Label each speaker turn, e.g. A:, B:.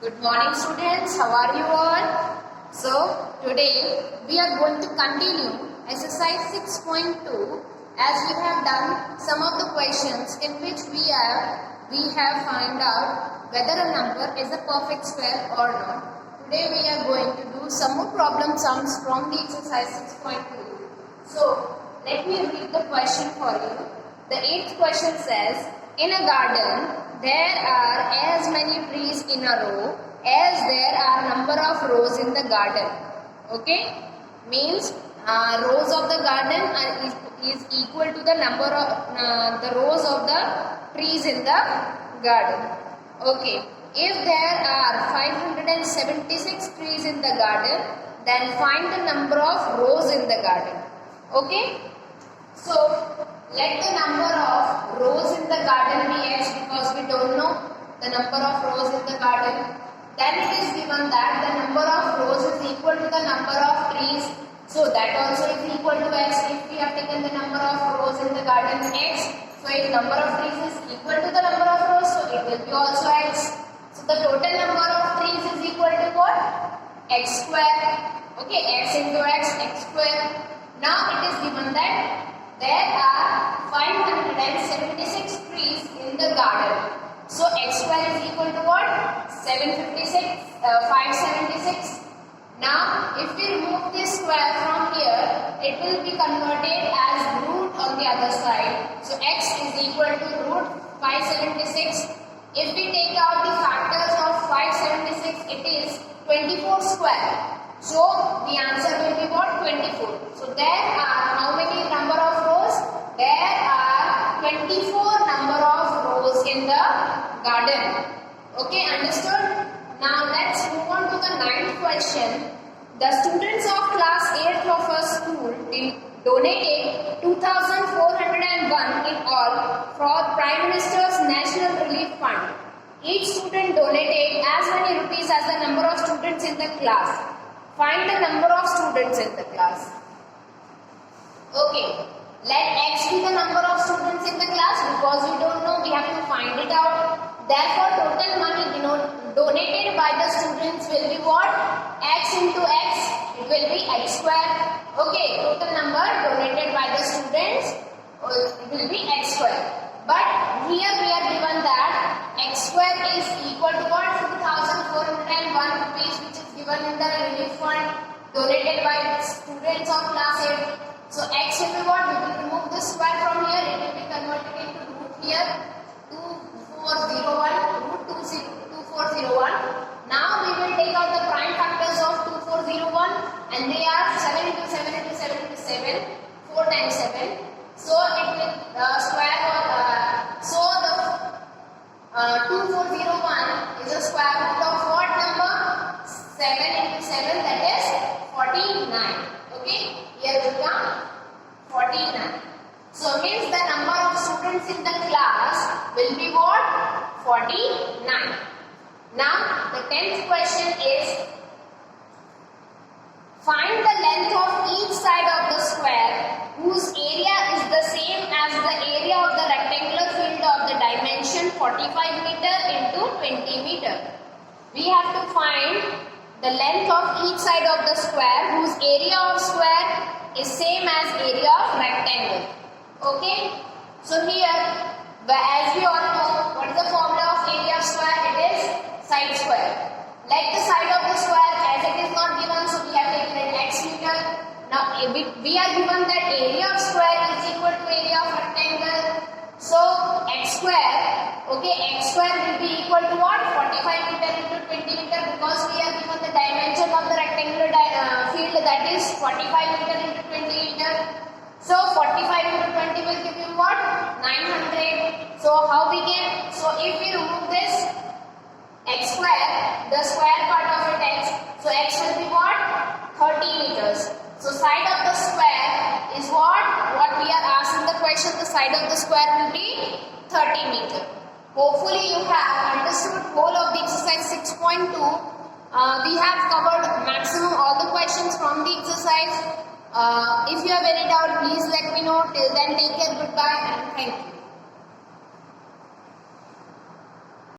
A: Good morning students, how are you all? So today we are going to continue exercise 6.2 as we have done some of the questions in which we have found out whether a number is a perfect square or not. Today we are going to do some more problem sums from the exercise 6.2. So let me read the question for you. The 8th question says, in a garden there are as many trees in a row as there are number of rows in the garden. Okay, means rows of the garden is equal to the number of the rows of the trees in the garden. Okay, if there are 576 trees in the garden, then find the number of rows in the garden. Okay, so let the number of rows in the garden be x because we don't know the number of rows in the garden. Then it is given that the number of rows is equal to the number of trees. So that also is equal to x if we have taken the number of rows in the garden x. So if number of trees is equal to the number of rows, so it will be also x. So the total number of trees is equal to what? X square. Okay, x into x square. Now it is given that there are 576 trees in the garden. So x square is equal to what? 576. Now if we remove this square from here, it will be converted as root on the other side. So x is equal to root 576. If we take out the factors of 576, it is 24 square. So the answer will be what? 24. So there are how many number of rows? There are 24 number of rows in the garden. Okay, understood? Now let's move on to the 9th question. The students of class 8th of a school donated 2,401 in all for Prime Minister's National Relief Fund. Each student donated as many rupees as the number of students in the class. Find the number of students in the class. Okay, let x be the number of students in the class because we don't know, we have to find it out. Therefore, total money donated by the students will be what? X into x, it will be x square. Okay, total number donated by the students, it will be x square. But here we are given that x square is equal to what? 2,401 rupees, which is given in the relief fund donated by students of class 8. So x will be what? We will remove this square from here. It will be converted into root here. 2401, root 2401. Now we will take out the prime factors of 2401 and they are 7 into 7 into 7 into 7, 4 times 7. So it will square so the 2401 is a square root of what number? 7 into 7, that is 49. Okay, here we come 49. So means the number of students in the class will be what? 49. Now the 10th question is, find the length of each side of the square whose area is the same as the area of the rectangular field of the dimension 45 meter into 20 meter. We have to find the length of each side of the square whose area of square is same as area of rectangle. Okay, so here, as we all know, what is the formula of area of square? It is side square. Like the side of the square, as it is not given, so we have taken it x meter. Now we are given that area of square is equal to area of rectangle. So x square, okay, x square will be equal to what? 45 meter into 20 meter because we are given the dimension of the rectangular field, that is 45 meter into 20 meter. So 45 into 20 will give you what? 900. So how we get? So if we remove this x square, the square part of it x, so x will be what? 30 meters. So side of the square is what? What we are asked in the question, the side of the square will be 30 meter. Hopefully you have understood whole of the exercise 6.2. We have covered maximum all the questions from the exercise. If you have any doubt, please let me know. Till then, take care, goodbye and thank you.